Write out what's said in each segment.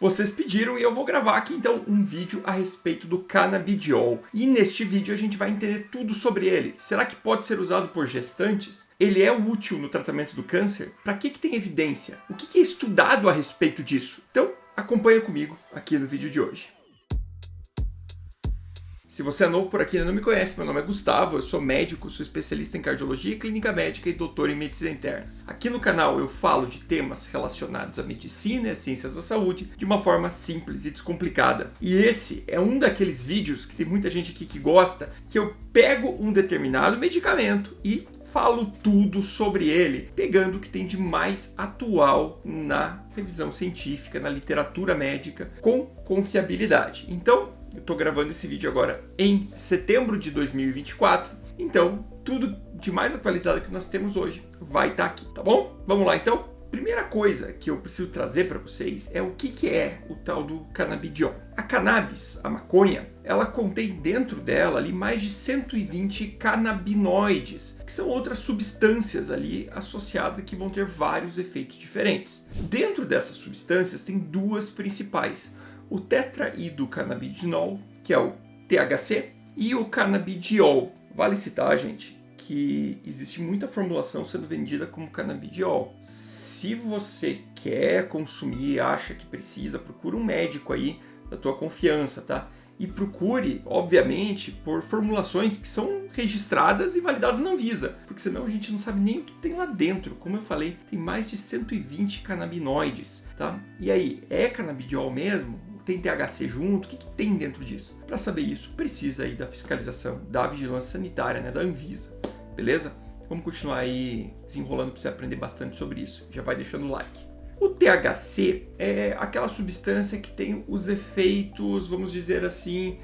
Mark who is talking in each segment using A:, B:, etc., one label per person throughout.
A: Vocês pediram e eu vou gravar aqui então um vídeo a respeito do canabidiol. E neste vídeo a gente vai entender tudo sobre ele. Será que pode ser usado por gestantes? Ele é útil no tratamento do câncer? Para que tem evidência? O que é estudado a respeito disso? Então acompanha comigo aqui no vídeo de hoje. Se você é novo por aqui e não me conhece, meu nome é Gustavo, eu sou médico, sou especialista em cardiologia, clínica médica e doutor em medicina interna. Aqui no canal eu falo de temas relacionados à medicina e às ciências da saúde de uma forma simples e descomplicada. E esse é um daqueles vídeos que tem muita gente aqui que gosta, que eu pego um determinado medicamento e falo tudo sobre ele, pegando o que tem de mais atual na revisão científica, na literatura médica, com confiabilidade. Então, eu estou gravando esse vídeo agora em setembro de 2024, então tudo de mais atualizado que nós temos hoje vai estar aqui, tá bom? Vamos lá então? Primeira coisa que eu preciso trazer para vocês é o que é o tal do canabidiol. A cannabis, a maconha, ela contém dentro dela ali mais de 120 canabinoides, que são outras substâncias ali associadas que vão ter vários efeitos diferentes. Dentro dessas substâncias tem duas principais: o tetraidrocannabinol, que é o THC, e o canabidiol. Vale citar, gente, que existe muita formulação sendo vendida como canabidiol. Se você quer consumir, acha que precisa, procura um médico aí da tua confiança, tá? E procure, obviamente, por formulações que são registradas e validadas na Anvisa, porque senão a gente não sabe nem o que tem lá dentro. Como eu falei, tem mais de 120 canabinoides, tá? E aí, é canabidiol mesmo? Tem THC junto? O que tem dentro disso? Para saber isso, precisa aí da fiscalização da vigilância sanitária, né, da Anvisa, beleza? Vamos continuar aí desenrolando para você aprender bastante sobre isso. Já vai deixando o like. O THC é aquela substância que tem os efeitos, vamos dizer assim,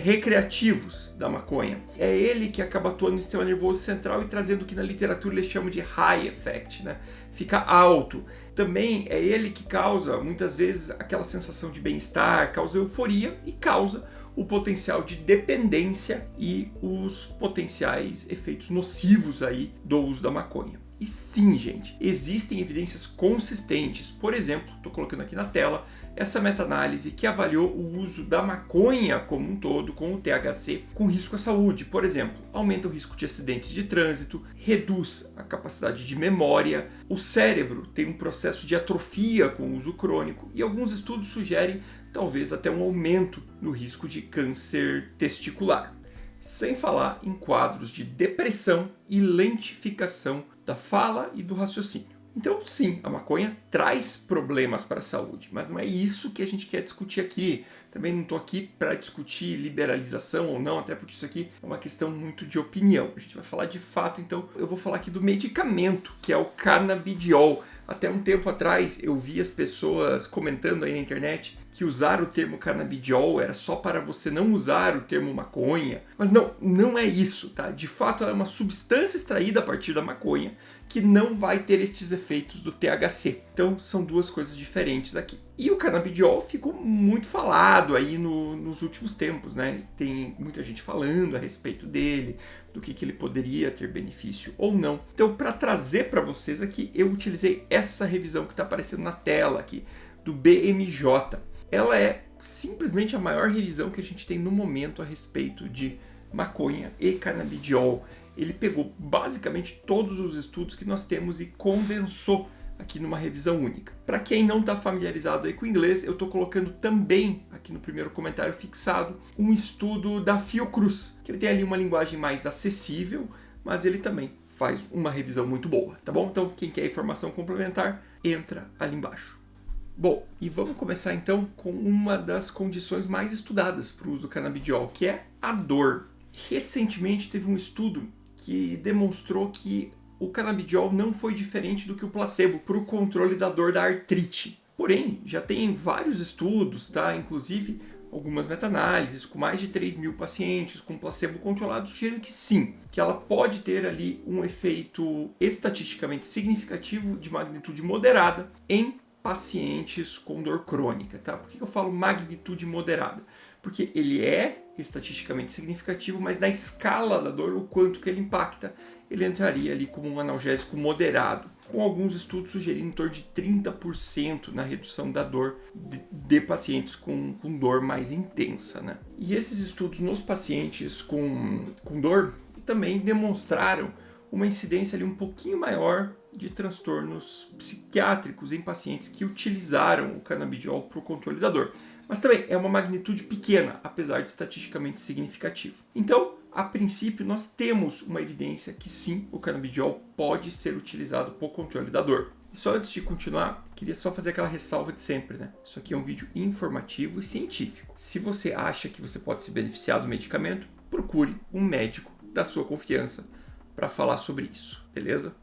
A: recreativos da maconha. É ele que acaba atuando no sistema nervoso central e trazendo o que na literatura eles chamam de high effect, né? Fica alto. Também é ele que causa, muitas vezes, aquela sensação de bem-estar, causa euforia e causa o potencial de dependência e os potenciais efeitos nocivos aí do uso da maconha. E sim, gente, existem evidências consistentes. Por exemplo, estou colocando aqui na tela essa meta-análise que avaliou o uso da maconha como um todo, com o THC, com risco à saúde. Por exemplo, aumenta o risco de acidentes de trânsito, reduz a capacidade de memória, o cérebro tem um processo de atrofia com o uso crônico e alguns estudos sugerem talvez até um aumento no risco de câncer testicular. Sem falar em quadros de depressão e lentificação da fala e do raciocínio. Então, sim, a maconha traz problemas para a saúde, mas não é isso que a gente quer discutir aqui. Também não estou aqui para discutir liberalização ou não, até porque isso aqui é uma questão muito de opinião. A gente vai falar de fato, então eu vou falar aqui do medicamento, que é o canabidiol. Até um tempo atrás eu vi as pessoas comentando aí na internet que usar o termo canabidiol era só para você não usar o termo maconha. Mas não é isso, tá? De fato, ela é uma substância extraída a partir da maconha que não vai ter estes efeitos do THC. Então, são duas coisas diferentes aqui. E o canabidiol ficou muito falado aí nos últimos tempos, né? Tem muita gente falando a respeito dele, do que ele poderia ter benefício ou não. Então, para trazer para vocês aqui, eu utilizei essa revisão que está aparecendo na tela aqui, do BMJ. Ela é simplesmente a maior revisão que a gente tem no momento a respeito de maconha e canabidiol. Ele pegou basicamente todos os estudos que nós temos e condensou aqui numa revisão única. Para quem não está familiarizado aí com o inglês, eu estou colocando também aqui no primeiro comentário fixado um estudo da Fiocruz, que ele tem ali uma linguagem mais acessível, mas ele também faz uma revisão muito boa, tá bom? Então quem quer informação complementar, entra ali embaixo. Bom, e vamos começar então com uma das condições mais estudadas para o uso do canabidiol, que é a dor. Recentemente teve um estudo que demonstrou que o canabidiol não foi diferente do que o placebo para o controle da dor da artrite. Porém, já tem vários estudos, tá? Inclusive algumas meta-análises com mais de 3.000 pacientes com placebo controlado sugerindo que sim, que ela pode ter ali um efeito estatisticamente significativo de magnitude moderada em pacientes com dor crônica, tá? Por que eu falo magnitude moderada? Porque ele é estatisticamente significativo, mas na escala da dor, o quanto que ele impacta, ele entraria ali como um analgésico moderado. com alguns estudos sugerindo em torno de 30% na redução da dor de pacientes com dor mais intensa, né? E esses estudos nos pacientes com dor também demonstraram uma incidência ali um pouquinho maior de transtornos psiquiátricos em pacientes que utilizaram o canabidiol para o controle da dor. Mas também é uma magnitude pequena, apesar de estatisticamente significativo. Então, a princípio, nós temos uma evidência que sim, o canabidiol pode ser utilizado para o controle da dor. E só antes de continuar, queria só fazer aquela ressalva de sempre, né? Isso aqui é um vídeo informativo e científico. Se você acha que você pode se beneficiar do medicamento, procure um médico da sua confiança para falar sobre isso, beleza?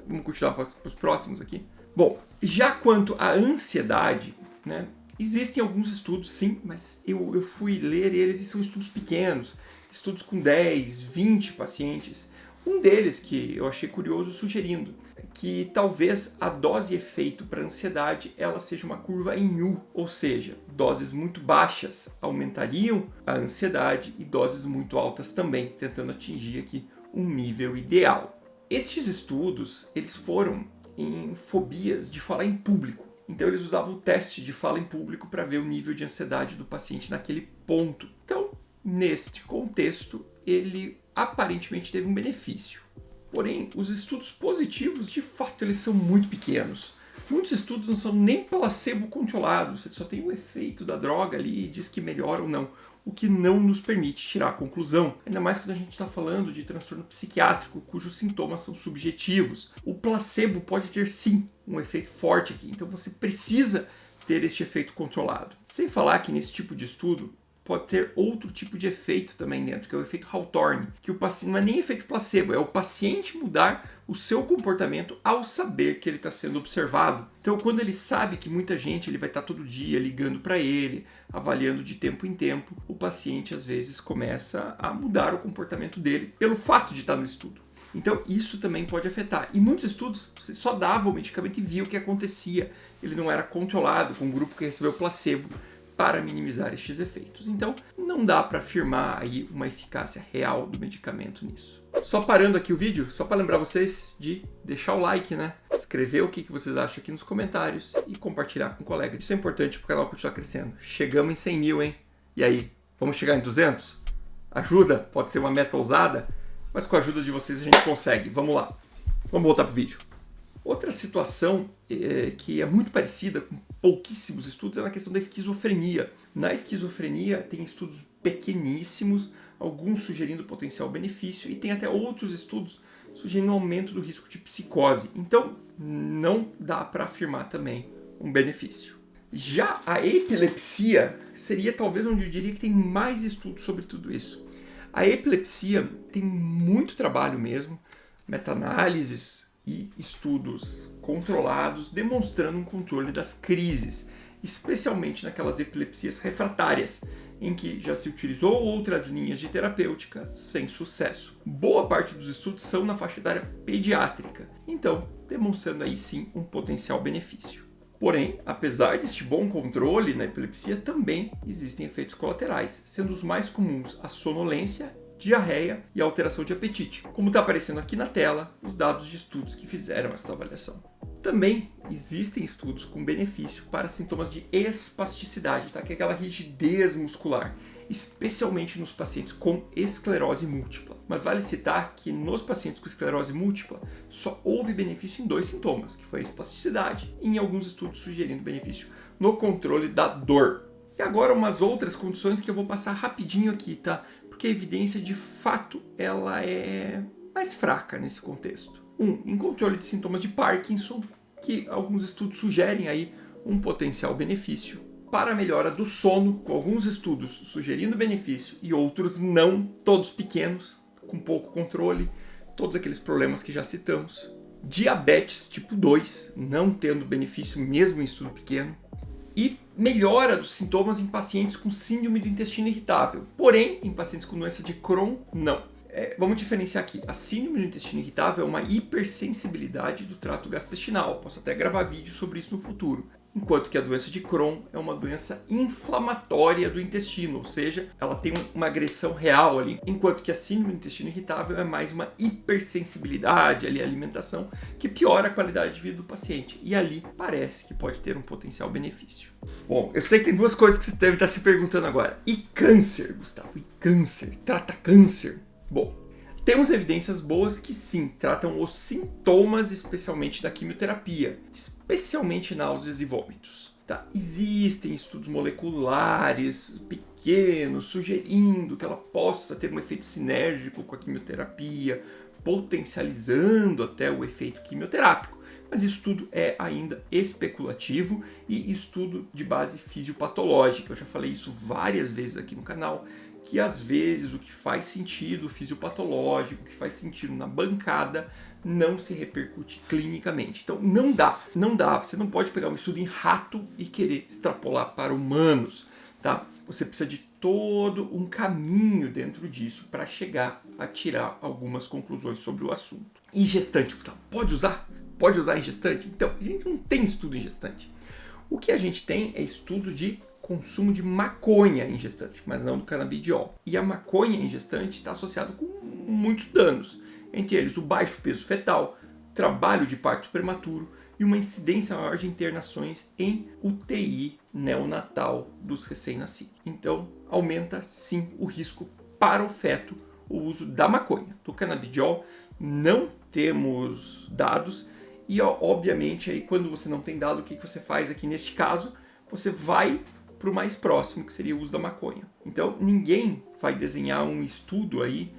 A: Vamos continuar para os próximos aqui. Bom, já quanto à ansiedade, né? Existem alguns estudos, sim, mas eu fui ler eles e são estudos pequenos, estudos com 10, 20 pacientes. Um deles que eu achei curioso sugerindo que talvez a dose efeito para ansiedade ela seja uma curva em U, ou seja, doses muito baixas aumentariam a ansiedade e doses muito altas também, tentando atingir aqui um nível ideal. Estes estudos eles foram em fobias de falar em público. Então eles usavam o teste de fala em público para ver o nível de ansiedade do paciente naquele ponto. Então, neste contexto, ele aparentemente teve um benefício. Porém, os estudos positivos, de fato, eles são muito pequenos. Muitos estudos não são nem placebo controlados, você só tem o efeito da droga ali e diz que melhora ou não, o que não nos permite tirar a conclusão. Ainda mais quando a gente está falando de transtorno psiquiátrico, cujos sintomas são subjetivos. O placebo pode ter sim um efeito forte aqui, então você precisa ter este efeito controlado. Sem falar que nesse tipo de estudo pode ter outro tipo de efeito também dentro, que é o efeito Hawthorne, que o paciente não é nem efeito placebo, é o paciente mudar o seu comportamento ao saber que ele está sendo observado. Então, quando ele sabe que muita gente ele vai estar todo dia ligando para ele, avaliando de tempo em tempo, o paciente às vezes começa a mudar o comportamento dele pelo fato de estar no estudo. Então, isso também pode afetar. Em muitos estudos, você só dava o medicamento e via o que acontecia. Ele não era controlado com o grupo que recebeu placebo para minimizar estes efeitos. Então, não dá para afirmar aí uma eficácia real do medicamento nisso. Só parando aqui o vídeo, só para lembrar vocês de deixar o like, né? Escrever o que vocês acham aqui nos comentários e compartilhar com colegas. Isso é importante para o canal continuar crescendo. Chegamos em 100 mil, hein? E aí, vamos chegar em 200? Ajuda? Pode ser uma meta ousada, mas com a ajuda de vocês a gente consegue. Vamos lá. Vamos voltar pro vídeo. Outra situação que é muito parecida com pouquíssimos estudos é na questão da esquizofrenia. Na esquizofrenia tem estudos pequeníssimos, alguns sugerindo potencial benefício e tem até outros estudos sugerindo aumento do risco de psicose. Então não dá para afirmar também um benefício. Já a epilepsia seria talvez onde eu diria que tem mais estudos sobre tudo isso. A epilepsia tem muito trabalho mesmo, meta-análises e estudos controlados demonstrando um controle das crises, especialmente naquelas epilepsias refratárias, em que já se utilizou outras linhas de terapêutica sem sucesso. Boa parte dos estudos são na faixa etária pediátrica, então demonstrando aí sim um potencial benefício. Porém, apesar deste bom controle na epilepsia, também existem efeitos colaterais, sendo os mais comuns a sonolência, diarreia e alteração de apetite, como está aparecendo aqui na tela os dados de estudos que fizeram essa avaliação. Também existem estudos com benefício para sintomas de espasticidade, tá? Que é aquela rigidez muscular, especialmente nos pacientes com esclerose múltipla. Mas vale citar que nos pacientes com esclerose múltipla só houve benefício em 2 sintomas, que foi a espasticidade e em alguns estudos sugerindo benefício no controle da dor. E agora umas outras condições que eu vou passar rapidinho aqui, tá? Porque a evidência de fato ela é mais fraca nesse contexto. Em controle de sintomas de Parkinson, que alguns estudos sugerem aí um potencial benefício. Para a melhora do sono, com alguns estudos sugerindo benefício e outros não, todos pequenos, com pouco controle, todos aqueles problemas que já citamos. Diabetes tipo 2, não tendo benefício mesmo em estudo pequeno. E melhora dos sintomas em pacientes com síndrome do intestino irritável. Porém, em pacientes com doença de Crohn, não. Vamos diferenciar aqui. A síndrome do intestino irritável é uma hipersensibilidade do trato gastrointestinal. Posso até gravar vídeo sobre isso no futuro. enquanto que a doença de Crohn é uma doença inflamatória do intestino, ou seja, ela tem uma agressão real ali, enquanto que a síndrome do intestino irritável é mais uma hipersensibilidade ali à alimentação que piora a qualidade de vida do paciente, e ali parece que pode ter um potencial benefício. Bom, eu sei que tem duas coisas que você deve estar se perguntando agora. E câncer, Gustavo? E câncer? Trata câncer? Bom, temos evidências boas que sim, tratam os sintomas especialmente da quimioterapia, especialmente náuseas e vômitos. Tá? Existem estudos moleculares pequenos sugerindo que ela possa ter um efeito sinérgico com a quimioterapia, potencializando até o efeito quimioterápico. Mas isso tudo é ainda especulativo e estudo de base fisiopatológica. Eu já falei isso várias vezes aqui no canal, que às vezes o que faz sentido fisiopatológico, o que faz sentido na bancada, não se repercute clinicamente. Então não dá, você não pode pegar um estudo em rato e querer extrapolar para humanos, tá? Você precisa de todo um caminho dentro disso para chegar a tirar algumas conclusões sobre o assunto. E gestante, Gustavo, pode usar? Pode usar em gestante? Então, a gente não tem estudo em gestante. O que a gente tem é estudo de consumo de maconha em gestante, mas não do canabidiol. E a maconha em gestante está associada com muitos danos, entre eles o baixo peso fetal, trabalho de parto prematuro e uma incidência maior de internações em UTI neonatal dos recém-nascidos. Então, aumenta sim o risco para o feto o uso da maconha. Do canabidiol não temos dados e, obviamente, aí quando você não tem dado, o que você faz aqui neste caso? Você vai para o mais próximo, que seria o uso da maconha. Então, ninguém vai desenhar um estudo aí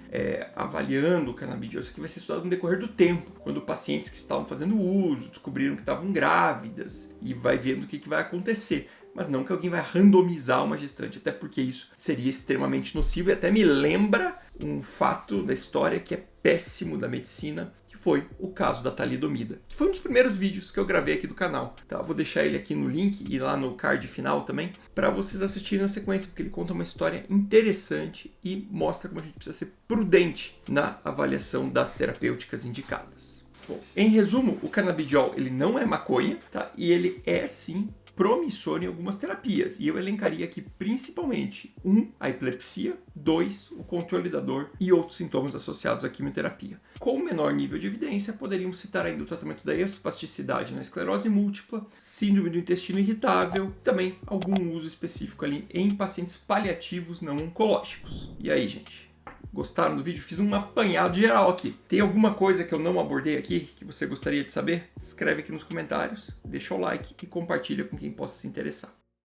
A: avaliando o canabidiol. Isso aqui vai ser estudado no decorrer do tempo, quando pacientes que estavam fazendo uso descobriram que estavam grávidas e vai vendo o que vai acontecer. Mas não que alguém vai randomizar uma gestante, até porque isso seria extremamente nocivo e até me lembra um fato da história que é péssimo da medicina, que foi o caso da talidomida, que foi um dos primeiros vídeos que eu gravei aqui do canal. Tá? Vou deixar ele aqui no link e lá no card final também, para vocês assistirem na sequência, porque ele conta uma história interessante e mostra como a gente precisa ser prudente na avaliação das terapêuticas indicadas. Bom, em resumo, o canabidiol ele não é maconha, tá? E ele é sim promissor em algumas terapias, e eu elencaria aqui principalmente 1. A epilepsia, 2. O controle da dor e outros sintomas associados à quimioterapia. Com menor nível de evidência, poderíamos citar ainda o tratamento da espasticidade na esclerose múltipla, síndrome do intestino irritável, também algum uso específico ali em pacientes paliativos não oncológicos. E aí, gente? Gostaram do vídeo? Fiz um apanhado geral aqui. Tem alguma coisa que eu não abordei aqui que você gostaria de saber? Escreve aqui nos comentários, deixa o like e compartilha com quem possa se interessar.